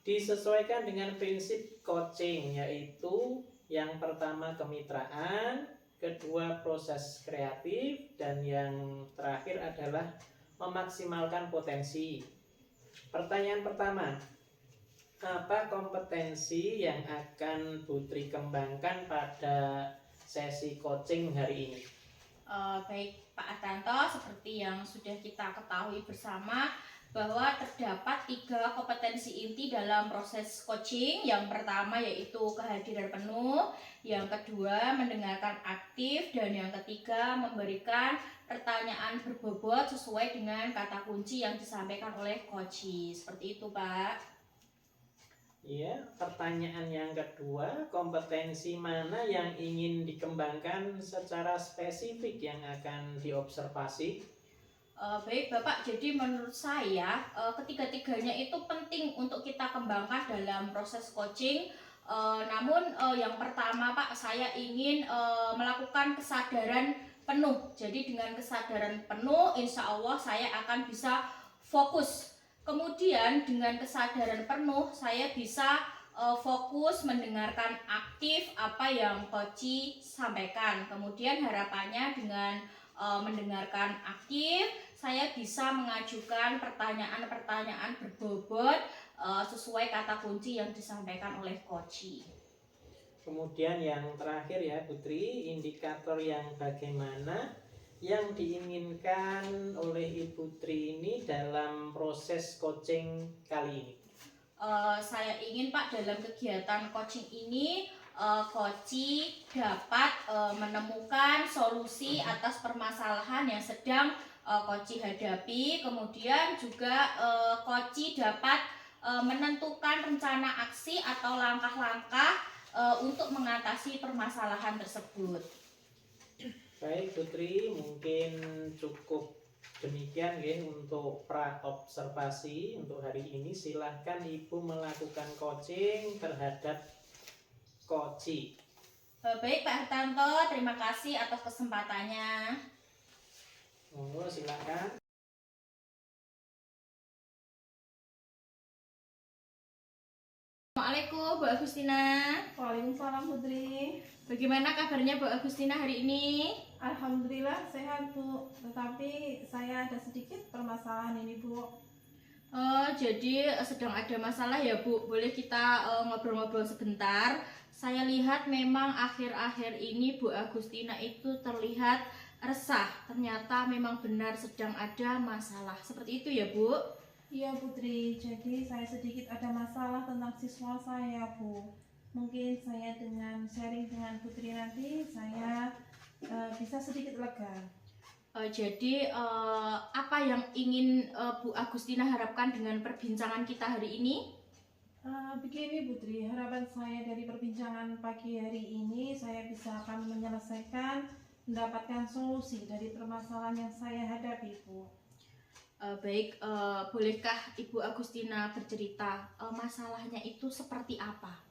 disesuaikan dengan prinsip coaching, yaitu yang pertama kemitraan, kedua proses kreatif, dan yang terakhir adalah memaksimalkan potensi. Pertanyaan pertama, apa kompetensi yang akan Putri kembangkan pada sesi coaching hari ini? Baik Pak Hartanto, seperti yang sudah kita ketahui bersama bahwa terdapat 3 kompetensi inti dalam proses coaching. Yang pertama yaitu kehadiran penuh, yang kedua mendengarkan aktif, dan yang ketiga memberikan pertanyaan berbobot sesuai dengan kata kunci yang disampaikan oleh coach. Seperti itu Pak. Ya, pertanyaan yang kedua, kompetensi mana yang ingin dikembangkan secara spesifik yang akan diobservasi? Baik Bapak, jadi menurut saya ketiga-tiganya itu penting untuk kita kembangkan dalam proses coaching. Namun yang pertama Pak, saya ingin melakukan kesadaran penuh. Jadi dengan kesadaran penuh, insya Allah saya akan bisa fokus. Kemudian dengan kesadaran penuh, saya bisa fokus mendengarkan aktif apa yang Koci sampaikan. Kemudian harapannya dengan mendengarkan aktif, saya bisa mengajukan pertanyaan-pertanyaan berbobot sesuai kata kunci yang disampaikan oleh Koci. Kemudian yang terakhir ya Putri, indikator yang bagaimana yang diinginkan oleh Ibu Tri ini dalam proses coaching kali ini. Saya ingin Pak dalam kegiatan coaching ini Koci dapat menemukan solusi atas permasalahan yang sedang Koci hadapi. Kemudian juga Koci dapat menentukan rencana aksi atau langkah-langkah untuk mengatasi permasalahan tersebut. Baik Putri, mungkin cukup demikian ya untuk pra observasi untuk hari ini. Silahkan Ibu melakukan coaching terhadap Koci. Baik Pak Hartanto, terima kasih atas kesempatannya. Monggo silakan. Assalamualaikum Bu Agustina. Waalaikumsalam Putri. Bagaimana kabarnya Bu Agustina hari ini? Alhamdulillah sehat Bu, tetapi saya ada sedikit permasalahan ini Bu. Jadi sedang ada masalah ya Bu, boleh kita ngobrol-ngobrol sebentar. Saya lihat memang akhir-akhir ini Bu Agustina itu terlihat resah. Ternyata memang benar sedang ada masalah. Seperti itu ya Bu? Iya Putri, jadi saya sedikit ada masalah tentang siswa saya Bu. Mungkin saya dengan sharing dengan Putri nanti saya bisa sedikit lega. Jadi apa yang ingin Bu Agustina harapkan dengan perbincangan kita hari ini? Begini Putri, harapan saya dari perbincangan pagi hari ini saya bisa akan menyelesaikan, mendapatkan solusi dari permasalahan yang saya hadapi Bu. Baik, bolehkah Ibu Agustina bercerita masalahnya itu seperti apa?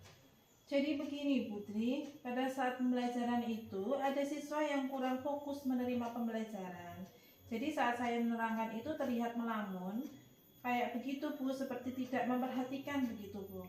Jadi begini Putri, pada saat pembelajaran itu ada siswa yang kurang fokus menerima pembelajaran. Jadi saat saya menerangkan itu terlihat melamun, kayak begitu Bu, seperti tidak memperhatikan begitu Bu.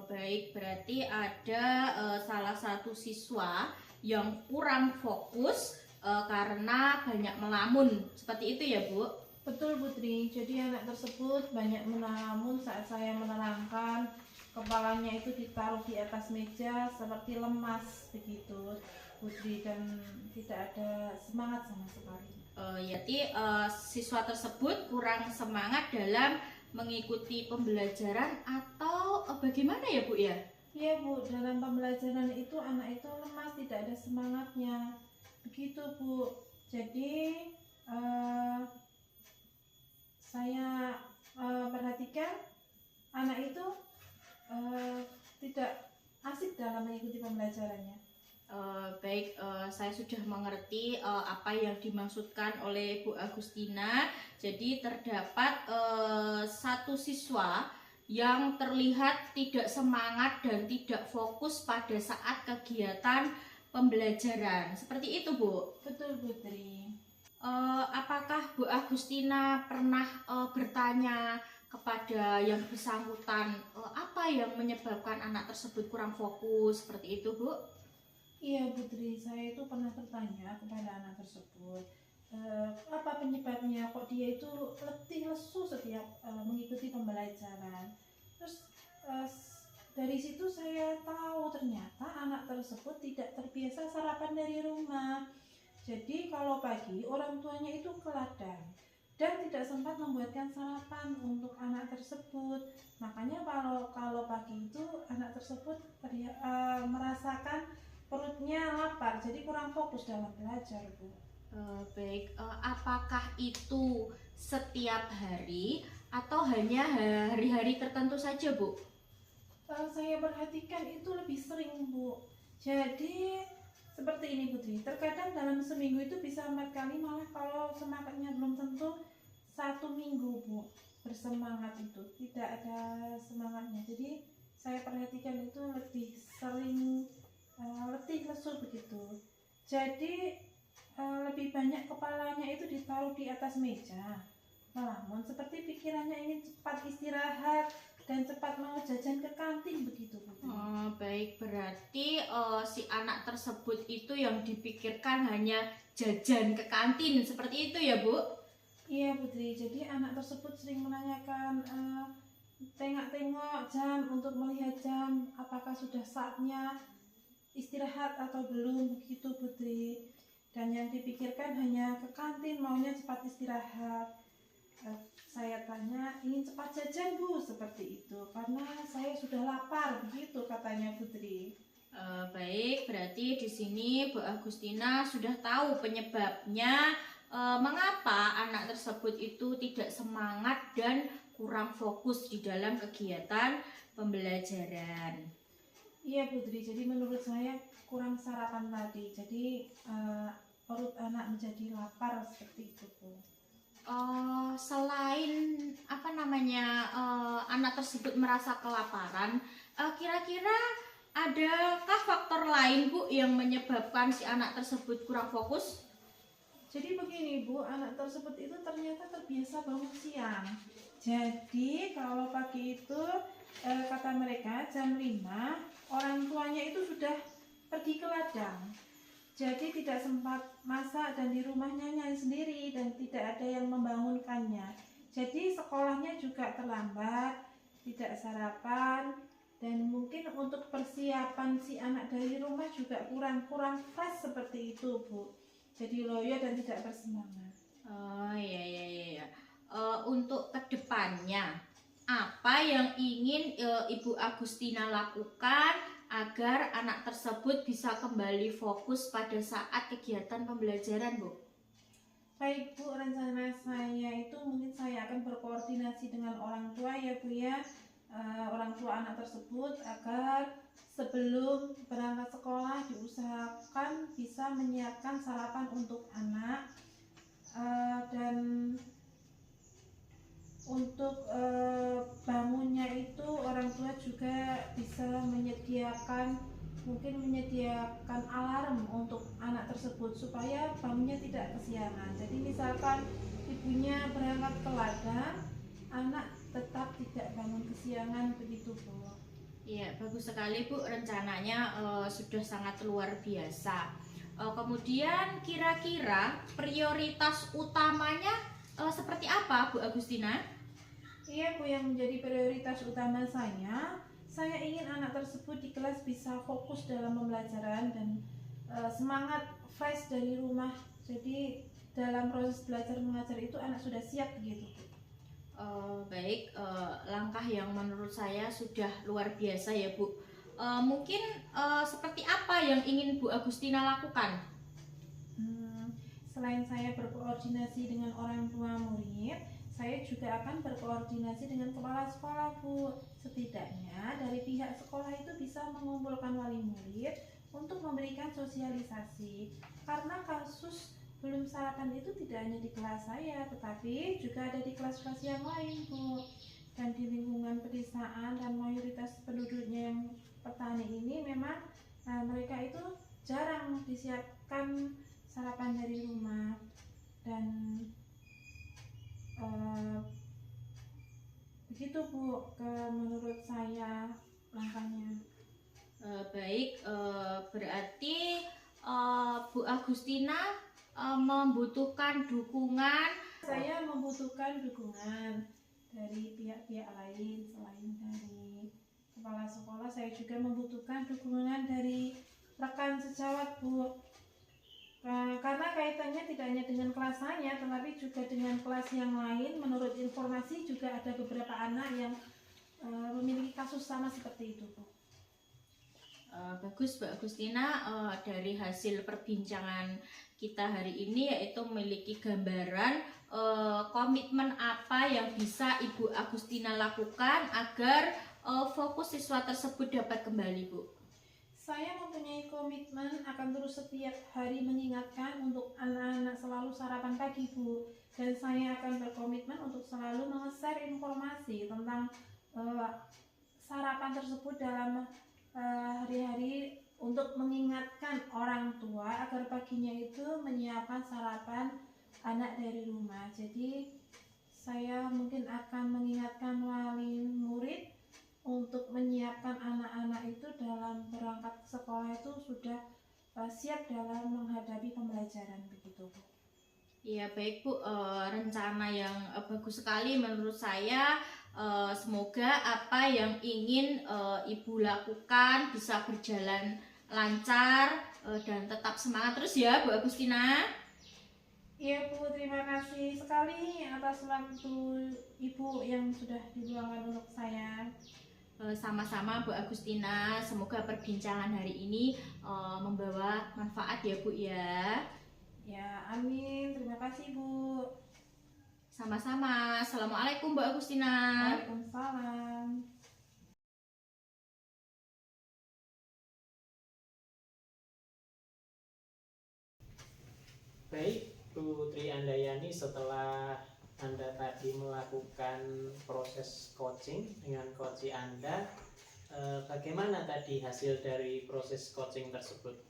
Baik, berarti ada salah satu siswa yang kurang fokus karena banyak melamun. Seperti itu ya Bu? Betul Putri, jadi anak tersebut banyak melamun saat saya menerangkan, kepalanya itu ditaruh di atas meja seperti lemas begitu Putri, dan tidak ada semangat sama sekali. Jadi siswa tersebut kurang semangat dalam mengikuti pembelajaran atau bagaimana ya Bu ya? Iya Bu, dalam pembelajaran itu anak itu lemas, tidak ada semangatnya begitu Bu. Jadi saya perhatikan anak itu tidak asik dalam mengikuti pembelajarannya. Baik, saya sudah mengerti apa yang dimaksudkan oleh Bu Agustina. Jadi terdapat satu siswa yang terlihat tidak semangat dan tidak fokus pada saat kegiatan pembelajaran. Seperti itu Bu. Betul Putri. Apakah Bu Agustina pernah bertanya kepada yang bersangkutan apa yang menyebabkan anak tersebut kurang fokus seperti itu Bu? Iya Putri, saya itu pernah bertanya kepada anak tersebut, apa penyebabnya kok dia itu letih lesu setiap mengikuti pembelajaran. Terus dari situ saya tahu ternyata anak tersebut tidak terbiasa sarapan dari rumah. Jadi kalau pagi orang tuanya itu ke ladang dan tidak sempat membuatkan sarapan untuk anak tersebut. Makanya kalau pagi itu anak tersebut merasakan perutnya lapar, jadi kurang fokus dalam belajar Bu. Baik, apakah itu setiap hari atau hanya hari-hari tertentu saja Bu? Saya perhatikan itu lebih sering Bu. Jadi seperti ini Putri, terkadang dalam seminggu itu bisa 4 kali, malah kalau semangatnya belum tentu 1 minggu Bu bersemangat itu tidak ada semangatnya. Jadi saya perhatikan itu lebih sering letih lesu begitu. Jadi lebih banyak kepalanya itu ditaruh di atas meja, namun seperti pikirannya ingin cepat istirahat, dan cepat mau jajan ke kantin begitu Bu. Baik, berarti si anak tersebut itu yang dipikirkan hanya jajan ke kantin, seperti itu ya Bu? Iya Putri, jadi anak tersebut sering menanyakan tengok-tengok jam untuk melihat jam apakah sudah saatnya istirahat atau belum begitu Putri. Dan yang dipikirkan hanya ke kantin, maunya cepat istirahat. Saya tanya, ingin cepat jajan Bu, seperti itu, karena saya sudah lapar, begitu katanya Putri. Baik, berarti di sini Bu Agustina sudah tahu penyebabnya mengapa anak tersebut itu tidak semangat dan kurang fokus di dalam kegiatan pembelajaran. Iya Putri, jadi menurut saya kurang sarapan tadi, jadi perut anak menjadi lapar seperti itu Bu. Selain anak tersebut merasa kelaparan, kira-kira adakah faktor lain Bu yang menyebabkan si anak tersebut kurang fokus? Jadi begini Bu, anak tersebut itu ternyata terbiasa bangun siang. Jadi kalau pagi itu kata mereka jam 5 orang tuanya itu sudah pergi ke ladang. Jadi tidak sempat masak dan di rumahnya nyai sendiri dan tidak ada yang membangunkannya. Jadi sekolahnya juga terlambat, tidak sarapan, dan mungkin untuk persiapan si anak dari rumah juga kurang fresh seperti itu Bu. Jadi loyo dan tidak bersemangat. Oh iya. Untuk kedepannya, apa yang ingin Ibu Agustina lakukan agar anak tersebut bisa kembali fokus pada saat kegiatan pembelajaran, Bu? Baik Bu, rencana saya itu mungkin saya akan berkoordinasi dengan orang tua ya Bu ya, orang tua anak tersebut agar sebelum berangkat sekolah diusahakan bisa menyiapkan sarapan untuk anak, dan untuk bangunnya itu orang tua juga bisa menyediakan alarm untuk anak tersebut supaya bangunnya tidak kesiangan. Jadi misalkan ibunya berangkat ke ladang, anak tetap tidak bangun kesiangan begitu Bu. Iya, bagus sekali Bu, rencananya sudah sangat luar biasa. Kemudian kira-kira prioritas utamanya seperti apa Bu Agustina? Iya Bu, yang menjadi prioritas utama saya ingin anak tersebut di kelas bisa fokus dalam pembelajaran dan semangat fresh dari rumah. Jadi dalam proses belajar mengajar itu anak sudah siap begitu. Baik, langkah yang menurut saya sudah luar biasa ya Bu. Mungkin seperti apa yang ingin Bu Agustina lakukan? Selain saya berkoordinasi dengan orang tua murid, saya juga akan berkoordinasi dengan kepala sekolah Bu. Setidaknya dari pihak sekolah itu bisa mengumpulkan wali murid untuk memberikan sosialisasi. Karena kasus belum sarapan itu tidak hanya di kelas saya, tetapi juga ada di kelas-kelas yang lain Bu. Dan di lingkungan pedesaan dan mayoritas penduduknya yang petani ini memang mereka itu jarang disiapkan sarapan dari rumah. Dan begitu Bu, menurut saya langkahnya. Baik, berarti Bu Agustina membutuhkan dukungan. Saya membutuhkan dukungan dari pihak-pihak lain selain dari kepala sekolah. Saya juga membutuhkan dukungan dari rekan sejawat Bu. Karena kaitannya tidak hanya dengan kelas saya, tetapi juga dengan kelas yang lain. Menurut informasi juga ada beberapa anak yang memiliki kasus sama seperti itu Bu. Bagus Mbak Agustina, dari hasil perbincangan kita hari ini yaitu memiliki gambaran komitmen apa yang bisa Ibu Agustina lakukan agar fokus siswa tersebut dapat kembali Bu. Saya mempunyai komitmen akan terus setiap hari mengingatkan untuk anak-anak selalu sarapan pagi Bu. Dan saya akan berkomitmen untuk selalu nge-share informasi tentang sarapan tersebut dalam hari-hari untuk mengingatkan orang tua agar paginya itu menyiapkan sarapan anak dari rumah. Jadi saya mungkin akan mengingatkan wali murid untuk menyiapkan anak-anak itu dalam berangkat ke sekolah itu sudah siap dalam menghadapi pembelajaran begitu Bu. Ya baik Bu, rencana yang bagus sekali menurut saya. Semoga apa yang ingin Ibu lakukan bisa berjalan lancar dan tetap semangat terus ya Bu Agustina. Iya Bu, terima kasih sekali atas waktu Ibu yang sudah diluangkan untuk saya. Sama-sama Bu Agustina, semoga perbincangan hari ini membawa manfaat ya Bu ya. Ya, amin. Terima kasih Bu. Sama-sama. Assalamualaikum Bu Agustina. Waalaikumsalam. Baik, Bu Tri Andayani, setelah Anda tadi melakukan proses coaching dengan coach Anda, bagaimana tadi hasil dari proses coaching tersebut?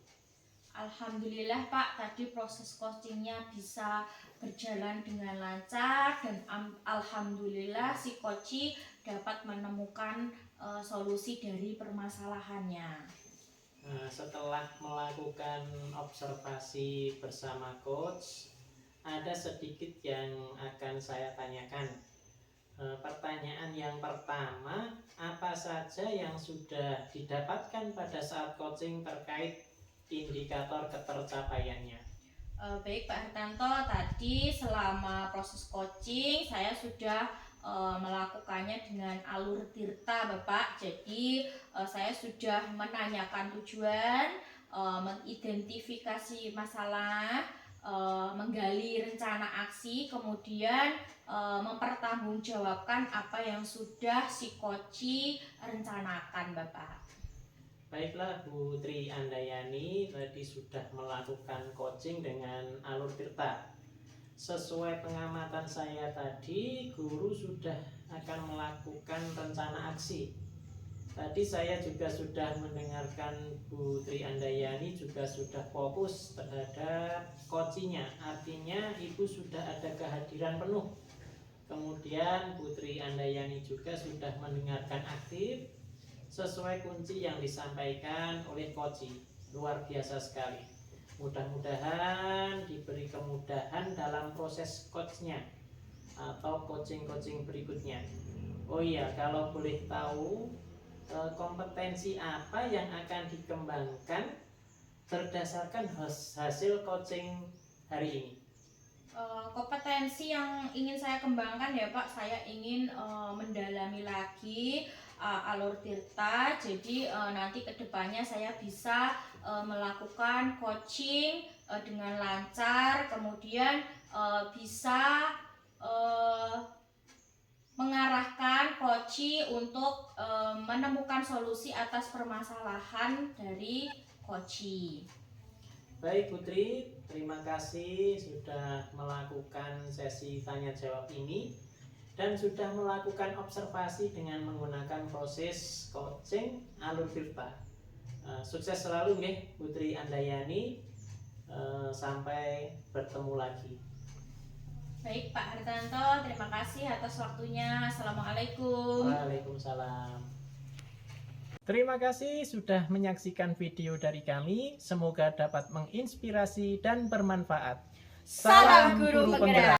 Alhamdulillah Pak, tadi proses coachingnya bisa berjalan dengan lancar dan alhamdulillah si coach dapat menemukan solusi dari permasalahannya. Nah, setelah melakukan observasi bersama coach, ada sedikit yang akan saya tanyakan. Pertanyaan yang pertama, apa saja yang sudah didapatkan pada saat coaching terkait indikator ketercapaiannya? Baik Pak Hartanto, tadi selama proses coaching saya sudah melakukannya dengan alur tirta Bapak. Jadi saya sudah menanyakan tujuan, mengidentifikasi masalah, menggali rencana aksi, kemudian mempertanggungjawabkan apa yang sudah si coach rencanakan Bapak. Baiklah Bu Tri Andayani, tadi sudah melakukan coaching dengan alur tirta. Sesuai pengamatan saya tadi, guru sudah akan melakukan rencana aksi. Tadi saya juga sudah mendengarkan Bu Tri Andayani juga sudah fokus terhadap coachingnya. Artinya Ibu sudah ada kehadiran penuh. Kemudian Bu Tri Andayani juga sudah mendengarkan aktif sesuai kunci yang disampaikan oleh coach. Luar biasa sekali. Mudah-mudahan diberi kemudahan dalam proses coachnya atau coaching-coaching berikutnya. Oh iya, kalau boleh tahu kompetensi apa yang akan dikembangkan berdasarkan hasil coaching hari ini? Kompetensi yang ingin saya kembangkan ya Pak, saya ingin mendalami lagi alur tirta. Jadi nanti kedepannya saya bisa melakukan coaching dengan lancar, kemudian bisa mengarahkan coach untuk menemukan solusi atas permasalahan dari coach. Baik Putri, terima kasih sudah melakukan sesi tanya jawab ini dan sudah melakukan observasi dengan menggunakan proses coaching alur tirta. Sukses selalu nggih Putri Andayani. Sampai bertemu lagi. Baik Pak Hartanto, terima kasih atas waktunya. Assalamualaikum. Waalaikumsalam. Terima kasih sudah menyaksikan video dari kami. Semoga dapat menginspirasi dan bermanfaat. Salam guru penggerak.